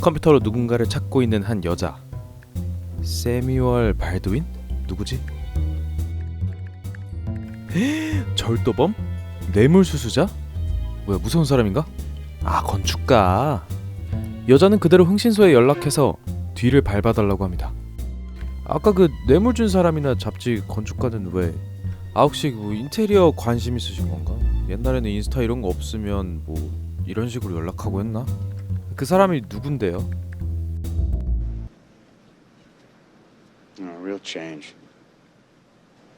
컴퓨터로 누군가를 찾고 있는 한 여자. 세뮤얼 발드윈? 누구지? 절도범? 뇌물수수자? 뭐야, 무서운 사람인가? 아, 건축가. 여자는 그대로 흥신소에 연락해서 뒤를 밟아달라고 합니다. 아까 그 뇌물 준 사람이나 잡지 건축가는 왜? 아, 혹시 뭐 인테리어 관심 있으신 건가? 옛날에는 인스타 이런 거 없으면 뭐 이런 식으로 연락하고 했나? 그 사람이 누군데요? Real change.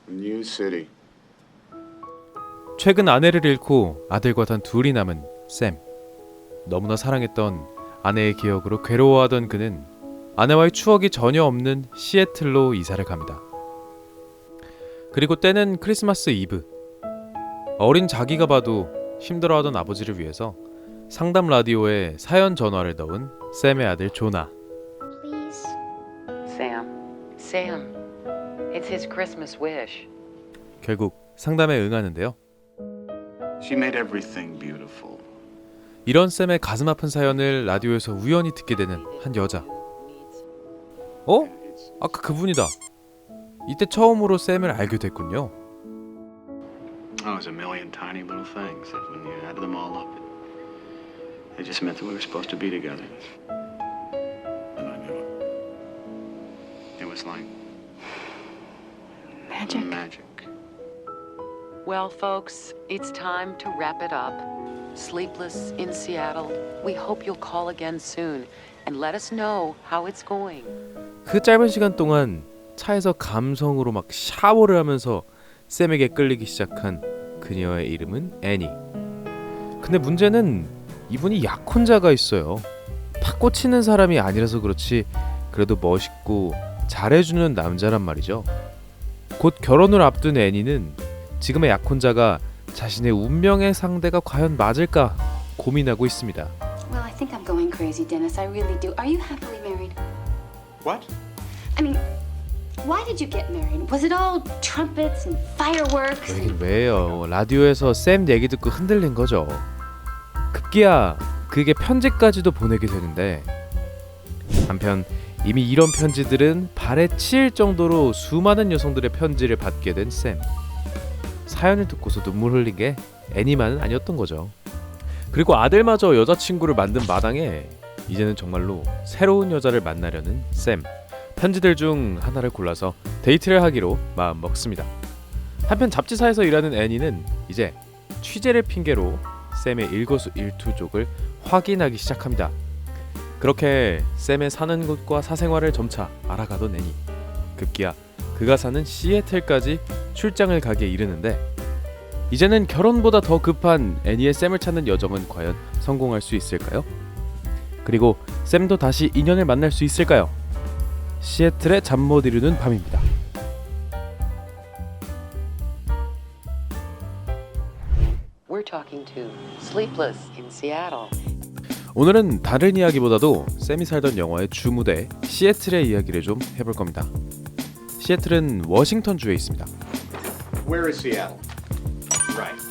New city. 최근 아내를 잃고 아들과 단 둘이 남은 샘. 너무나 사랑했던 아내의 기억으로 괴로워하던 그는 아내와의 추억이 전혀 없는 시애틀로 이사를 갑니다. 그리고 때는 크리스마스 이브. 어린 자기가 봐도 힘들어하던 아버지를 위해서 상담 라디오에 사연 전화를 넣은 샘의 아들 조나. Please. Sam, it's his Christmas wish. 결국 상담에 응하는데요. She made everything beautiful. 이런 샘의 가슴 아픈 사연을 라디오에서 우연히 듣게 되는 한 여자. 어? 아까 그분이다. 이때 처음으로 샘을 알게 됐군요. Oh, it was a million tiny little things that when you added them all up, it just meant that we were supposed to be together. And I knew it. It was like Magic. magic. Well, folks, it's time to wrap it up. Sleepless in Seattle, we hope you'll call again soon and let us know how it's going. 그 짧은 시간 동안 차에서 감성으로 막 샤워를 하면서 샘에게 끌리기 시작한 그녀의 이름은 애니. 근데 문제는 이분이 약혼자가 있어요. 팍 꽂히는 사람이 아니라서 그렇지 그래도 멋있고 잘해주는 남자란 말이죠. 곧 결혼을 앞둔 애니는 지금의 약혼자가 자신의 운명의 상대가 과연 맞을까 고민하고 있습니다. Well, I think I'm going crazy, Dennis. I really do. Are you happily married? What? I mean, why did you get married? Was it all trumpets and fireworks? 여긴 왜요? 라디오에서 샘 얘기 듣고 흔들린 거죠. 급기야 그에게 편지까지도 보내게 되는데 한편 이미 이런 편지들은 발에 치일 정도로 수많은 여성들의 편지를 받게 된 샘. 사연을 듣고서 눈물 흘린 게 애니만은 아니었던 거죠. 그리고 아들마저 여자친구를 만든 마당에 이제는 정말로 새로운 여자를 만나려는 샘. 편지들 중 하나를 골라서 데이트를 하기로 마음 먹습니다. 한편 잡지사에서 일하는 애니는 이제 취재를 핑계로 샘의 일거수일투족을 확인하기 시작합니다. 그렇게 샘의 사는 곳과 사생활을 점차 알아가던 애니. 급기야 그가 사는 시애틀까지 출장을 가기에 이르는데 이제는 결혼보다 더 급한 애니의 샘을 찾는 여정은 과연 성공할 수 있을까요? 그리고 샘도 다시 인연을 만날 수 있을까요? 시애틀의 잠 못 이루는 밤입니다. We're talking to Sleepless in Seattle. 오늘은 다른 이야기보다도 샘이 살던 영화의 주무대 시애틀의 이야기를 좀 해볼 겁니다. 시애틀은 워싱턴주에 있습니다. Where is Seattle? Right.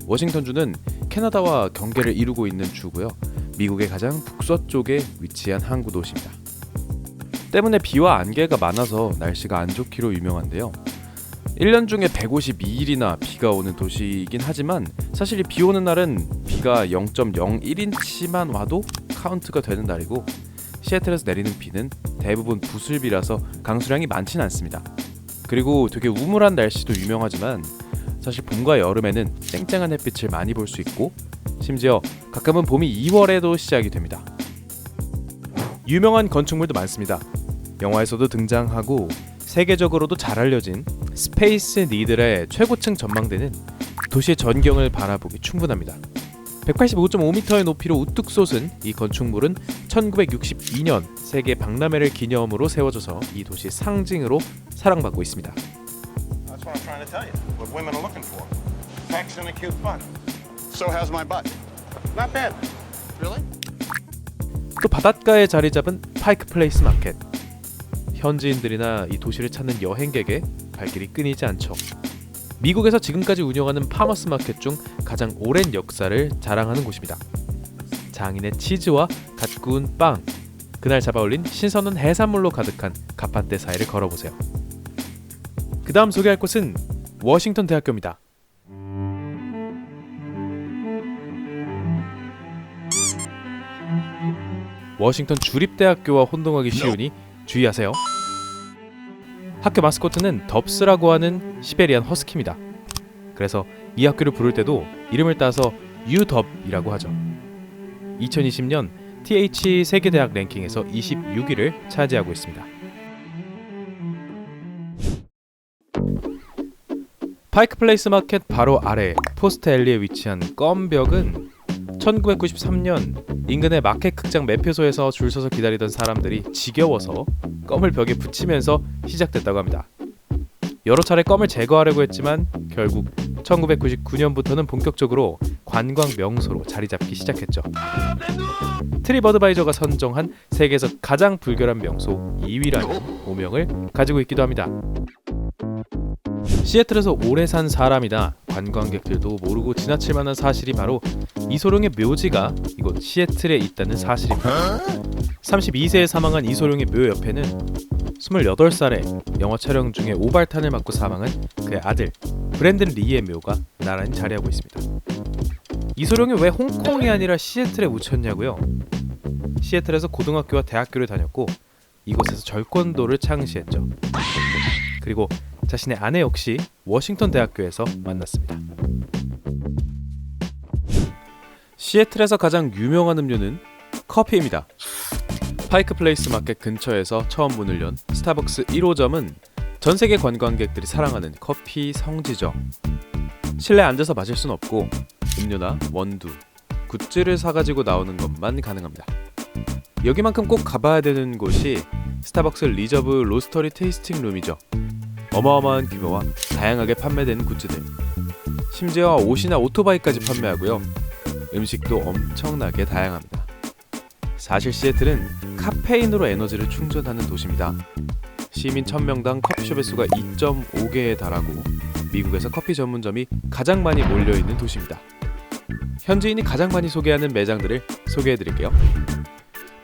워싱턴주는 캐나다와 경계를 이루고 있는 주고요. 미국의 가장 북서쪽에 위치한 항구 도시입니다. 때문에 비와 안개가 많아서 날씨가 안 좋기로 유명한데요. 1년 중에 152일이나 비가 오는 도시이긴 하지만 사실 이 비 오는 날은 비가 0.01인치만 와도 카운트가 되는 날이고 시애틀에서 내리는 비는 대부분 부슬비라서 강수량이 많진 않습니다. 그리고 되게 우물한 날씨도 유명하지만 사실 봄과 여름에는 쨍쨍한 햇빛을 많이 볼 수 있고 심지어 가끔은 봄이 2월에도 시작이 됩니다. 유명한 건축물도 많습니다. 영화에서도 등장하고 세계적으로도 잘 알려진 스페이스 니들의 최고층 전망대는 도시의 전경을 바라보기 충분합니다. 185.5m의 높이로 우뚝 솟은 이 건축물은 1962년 세계 박람회를 기념으로 세워져서 이 도시의 상징으로 사랑받고 있습니다. That's what I'm trying to tell you. What women are looking for. Sex and a cute butt. So how's my butt? Not bad. Really? 또 바닷가에 자리 잡은 파이크 플레이스 마켓. 현지인들이나 이 도시를 찾는 여행객의 발길이 끊이지 않죠. 미국에서 지금까지 운영하는 파머스 마켓 중 가장 오랜 역사를 자랑하는 곳입니다. 장인의 치즈와 갓 구운 빵, 그날 잡아올린 신선한 해산물로 가득한 가파떼 사이를 걸어보세요. 그 다음 소개할 곳은 워싱턴 대학교입니다. 워싱턴 주립대학교와 혼동하기 쉬우니 주의하세요. 학교 마스코트는 덥스라고 하는 시베리안 허스키입니다. 그래서 이 학교를 부를 때도 이름을 따서 UW이라고 하죠. 2020년 TH 세계대학 랭킹에서 26위를 차지하고 있습니다. 파이크 플레이스 마켓 바로 아래 포스트 앨리에 위치한 껌벽은 1993년 인근의 마켓 극장 매표소에서 줄 서서 기다리던 사람들이 지겨워서 껌을 벽에 붙이면서 시작됐다고 합니다. 여러 차례 껌을 제거하려고 했지만 결국 1999년부터는 본격적으로 관광 명소로 자리 잡기 시작했죠. 트립어드바이저가 선정한 세계에서 가장 불결한 명소 2위라는 오명을 가지고 있기도 합니다. 시애틀에서 오래 산 사람이다 관광객들도 모르고 지나칠 만한 사실이 바로 이소룡의 묘지가 이곳 시애틀에 있다는 사실입니다. 32세에 사망한 이소룡의 묘 옆에는 28살에 영화 촬영 중에 오발탄을 맞고 사망한 그의 아들 브랜든 리의 묘가 나란히 자리하고 있습니다. 이소룡이 왜 홍콩이 아니라 시애틀에 묻혔냐고요? 시애틀에서 고등학교와 대학교를 다녔고 이곳에서 절권도를 창시했죠. 그리고 자신의 아내 역시 워싱턴 대학교에서 만났습니다. 시애틀에서 가장 유명한 음료는 커피입니다. 파이크 플레이스 마켓 근처에서 처음 문을 연 스타벅스 1호점은 전 세계 관광객들이 사랑하는 커피 성지죠. 실내 앉아서 마실 순 없고 음료나 원두, 굿즈를 사가지고 나오는 것만 가능합니다. 여기만큼 꼭 가봐야 되는 곳이 스타벅스 리저브 로스터리 테이스팅 룸이죠. 어마어마한 규모와 다양하게 판매되는 굿즈들, 심지어 옷이나 오토바이까지 판매하고요. 음식도 엄청나게 다양합니다. 사실 시애틀은 카페인으로 에너지를 충전하는 도시입니다. 시민 1000명당 커피숍의 수가 2.5개에 달하고 미국에서 커피 전문점이 가장 많이 몰려있는 도시입니다. 현지인이 가장 많이 소개하는 매장들을 소개해드릴게요.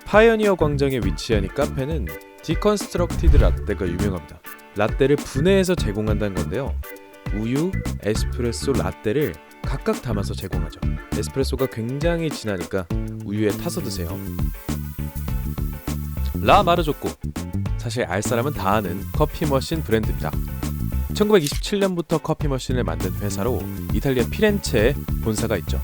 파이어니어 광장에 위치한 이 카페는 디컨스트럭티드 라떼가 유명합니다. 라떼를 분해해서 제공한다는 건데요. 우유, 에스프레소, 라떼를 각각 담아서 제공하죠. 에스프레소가 굉장히 진하니까 우유에 타서 드세요. 라 마르조코, 사실 알 사람은 다 아는 커피 머신 브랜드입니다. 1927년부터 커피 머신을 만든 회사로 이탈리아 피렌체에 본사가 있죠.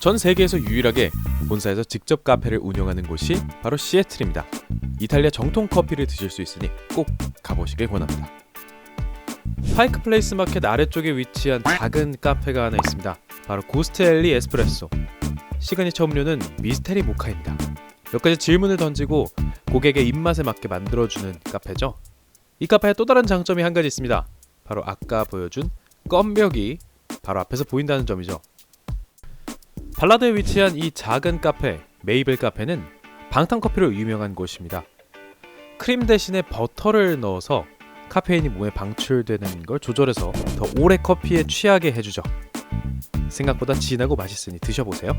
전 세계에서 유일하게 본사에서 직접 카페를 운영하는 곳이 바로 시애틀입니다. 이탈리아 정통 커피를 드실 수 있으니 꼭 가보시길 권합니다. 파이크 플레이스 마켓 아래쪽에 위치한 작은 카페가 하나 있습니다. 바로 고스트엘리 에스프레소. 시그니처 음료는 미스테리 모카입니다. 몇 가지 질문을 던지고 고객의 입맛에 맞게 만들어주는 카페죠. 이 카페에 또 다른 장점이 한 가지 있습니다. 바로 아까 보여준 껌벽이 바로 앞에서 보인다는 점이죠. 발라드에 위치한 이 작은 카페, 메이블 카페는 방탄커피로 유명한 곳입니다. 크림 대신에 버터를 넣어서 카페인이 몸에 방출되는 걸 조절해서 더 오래 커피에 취하게 해주죠. 생각보다 진하고 맛있으니 드셔보세요.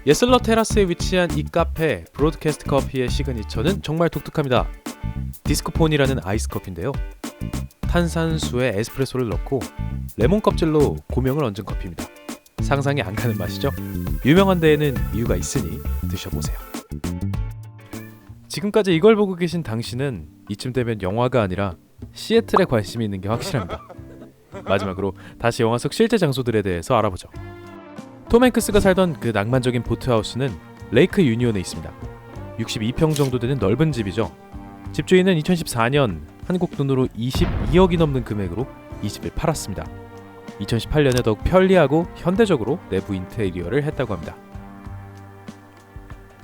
예슬러 테라스에 위치한 이 카페 브로드캐스트 커피의 시그니처는 정말 독특합니다. 디스코폰이라는 아이스 커피인데요. 탄산수에 에스프레소를 넣고 레몬 껍질로 고명을 얹은 커피입니다. 상상이 안 가는 맛이죠? 유명한 데에는 이유가 있으니 드셔보세요. 지금까지 이걸 보고 계신 당신은 이쯤 되면 영화가 아니라 시애틀에 관심이 있는 게 확실합니다. 마지막으로 다시 영화 속 실제 장소들에 대해서 알아보죠. 톰 행크스가 살던 그 낭만적인 보트하우스는 레이크 유니온에 있습니다. 62평 정도 되는 넓은 집이죠. 집주인은 2014년 한국 돈으로 22억이 넘는 금액으로 이 집을 팔았습니다. 2018년에 더욱 편리하고 현대적으로 내부 인테리어를 했다고 합니다.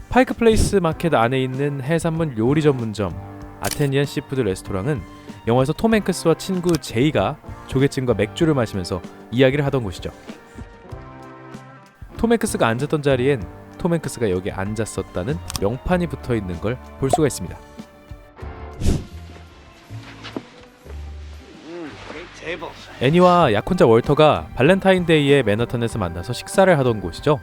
파이크 플레이스 마켓 안에 있는 해산물 요리 전문점 아테니안 시푸드 레스토랑은 영화에서 톰 행크스와 친구 제이가 조개찜과 맥주를 마시면서 이야기를 하던 곳이죠. 톰 행크스가 앉았던 자리엔 톰 행크스가 여기 앉았었다는 명판이 붙어있는 걸 볼 수가 있습니다. 애니와 약혼자 월터가 발렌타인데이에 맨하탄에서 만나서 식사를 하던 곳이죠.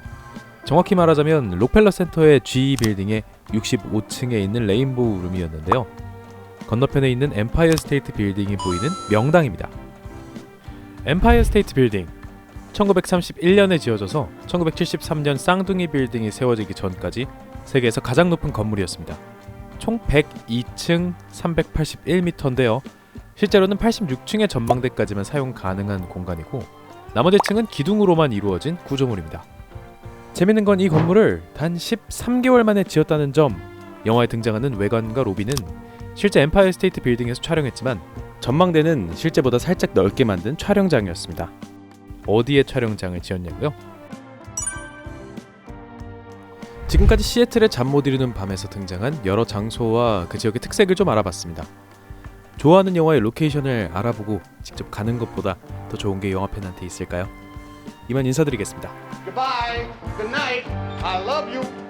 정확히 말하자면 록펠러 센터의 G 빌딩의 65층에 있는 레인보우 룸이었는데요. 건너편에 있는 엠파이어 스테이트 빌딩이 보이는 명당입니다. 엠파이어 스테이트 빌딩 1931년에 지어져서 1973년 쌍둥이 빌딩이 세워지기 전까지 세계에서 가장 높은 건물이었습니다. 총 102층 381m인데요. 실제로는 86층의 전망대까지만 사용 가능한 공간이고 나머지 층은 기둥으로만 이루어진 구조물입니다. 재밌는 건 이 건물을 단 13개월 만에 지었다는 점. 영화에 등장하는 외관과 로비는 실제 엠파이어 스테이트 빌딩에서 촬영했지만 전망대는 실제보다 살짝 넓게 만든 촬영장이었습니다. 어디에 촬영장을 지었냐고요? 지금까지 시애틀의 잠 못 이루는 밤에서 등장한 여러 장소와 그 지역의 특색을 좀 알아봤습니다. 좋아하는 영화의 로케이션을 알아보고 직접 가는 것보다 더 좋은 게 영화 팬한테 있을까요? 이만 인사드리겠습니다. Goodbye. Good night. I love you.